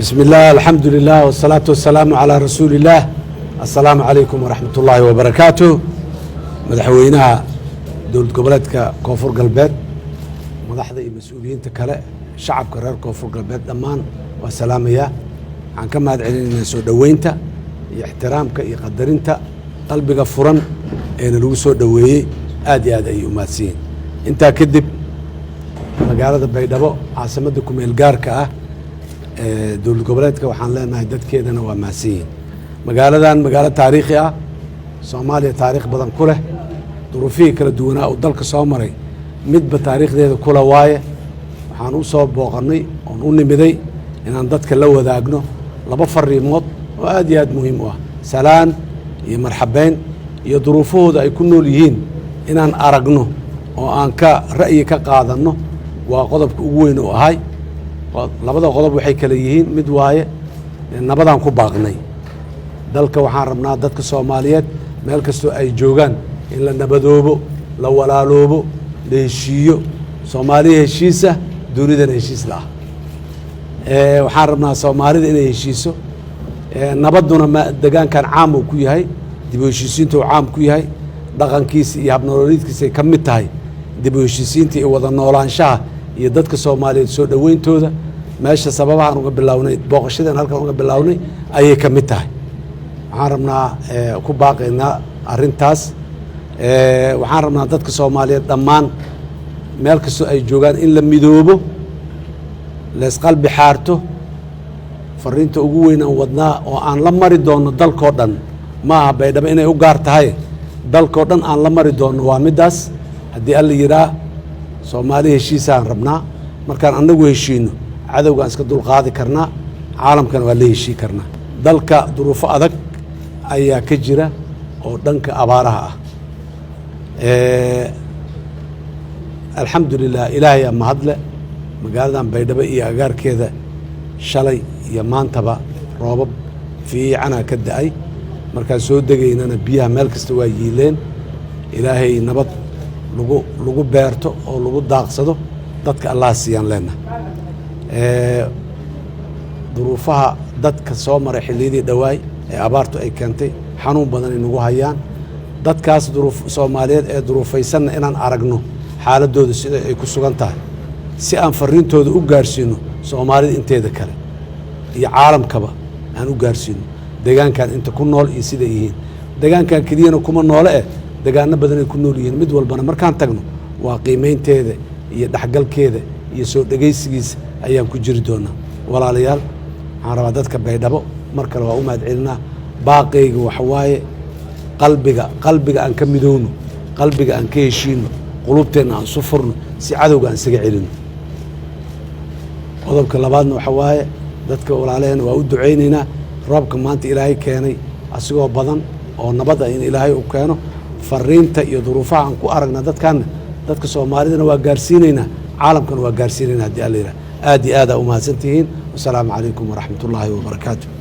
بسم الله الحمد لله والصلاة والسلام على رسول الله. السلام عليكم ورحمة الله وبركاته. مدحوينها دولة goboleedka koonfur galbeed madaxda iyo mas'uuliyiinta kale shacabka reer koonfur galbeed dhammaan waa salaamaya. Waxaan ka mahad celinaynaa soo dhaweynta iyo ixtiraamka iyo qadarinta qalbiga furan ee lagu soo dhaweeyay aad iyo aad ay u mahadsiin. Intaa kadib magaalada Baydhabo caasimadda ku meel gaarka ah dowlad goboleedka waxaan leenahay dadkeedana waa mahadsiin. magaaladan magaalo taariikhi ah Soomaaliya taariikh badan ku leh duruufihii kala duwanaa oo dalka soo maray midba taariikhdeeda kula waaye waxaan u soo booqannay oon u nimiday inaan dadka la wadaagno laba fariimood oo aad iyo aad muhiim u ah salaan iyo marxabeyn iyo duruufahooda ay ku nool yihiin inaan aragno oo aan ka ra'yi ka qaadanno waa qodobka ugu weyn oo ahay labada qodob waxay kala yihiin mid waaye nabadaan ku baaqnay dalka waxaan rabnaa dadka Soomaaliyeed meel kastoo ay joogaan in la nabadoobo la walaaloobo la heshiiyo Soomaaliya heshiisa dunidana heshiis la ah waxaan rabnaa Soomaalida inay heshiiso nabaduna deegaankan caam uu ku yahay dib u heshiisiinta uu caam ku yahay dhaqankiisa iyo habnololeedkiisa ay ka mid tahay dib u heshiisiinta iyo wada noolaanshaha iyo dadka Soomaaliyeed soo dhaweyntooda meesha sababahan uga bilownay booqashadan halkan uga bilownay ayay ka mid tahay waxaan rabnaa ku baaqaynaa arrintaas waxaan rabnaa dadka Soomaaliyeed dhammaan meel kastoo ay joogaan in la midoobo lees qalbi xaarto fariinta ugu weyn aan wadnaa oo aan la mari doono dalkoo dhan maaha Baydhabo inay u gaar tahay dalkoo dhan aan la mari doono waa midaas haddii alla yiraa Soomaali heshiisaan rabnaa markaan annagu heshiino cadowgaan iska dulqaadi karnaa caalamkana waa la heshii karnaa dalka duruufo adag ayaa ka jira oo dhanka abaaraha ah alxamdulilah ilaahay aa mahadle magaaladan Baydhabo iyo agaarkeeda shalay iyo maantaba roobab fiicanaa ka da'ay markaan soo degaynana biyaha meel kasta waa yiileen ilaahay nabad lagu beerto oo lagu daaqsado dadka allah siiyaan leena duruufaha dadka soo maray xilliyadii dhawaay ee abaartu ay keentay xanuun badan ay nagu hayaan dadkaas Soomaaliyeed ee duruufaysanna inaan aragno xaaladooda sida ay ku sugan tahay si aan fariintooda u gaarsiino Soomaalida inteeda kale iyo caalamkaba aan u gaarsiino deegaankan inta ku nool iyo sida yihiin deegaankan keliyana kuma noole deegaano badan ay ku nool yihiin mid walbana markaan tagno waa qiimeynteeda iyo dhaxgalkeeda iyo soo dhageysigiisa ayaan ku jiri doonaa walaalayaal waxaan rabaa dadka Baydhabo mar kale waa u mahad celinaa baaqayga waxa waaye qalbiga aan ka midowno qalbiga aan ka heshiino qulubteena aan isu furno si cadowga aan isaga celino qodobka labaadna waxa waaye dadka walaalaheena waa u ducaynaynaa roobka maanta ilaahay keenay asigoo badan oo nabad ah in ilaahay u keeno fariinta iyo duruufaha aan ku aragna dadka Soomaalidana waa gaarsiinaynaa caalamkana waa gaarsiinaynaa haddii alla yiraahdo aad iyo aad u mahadsantihiin wasalaamu calaykum waraxmatullaahi wabarakaatuh.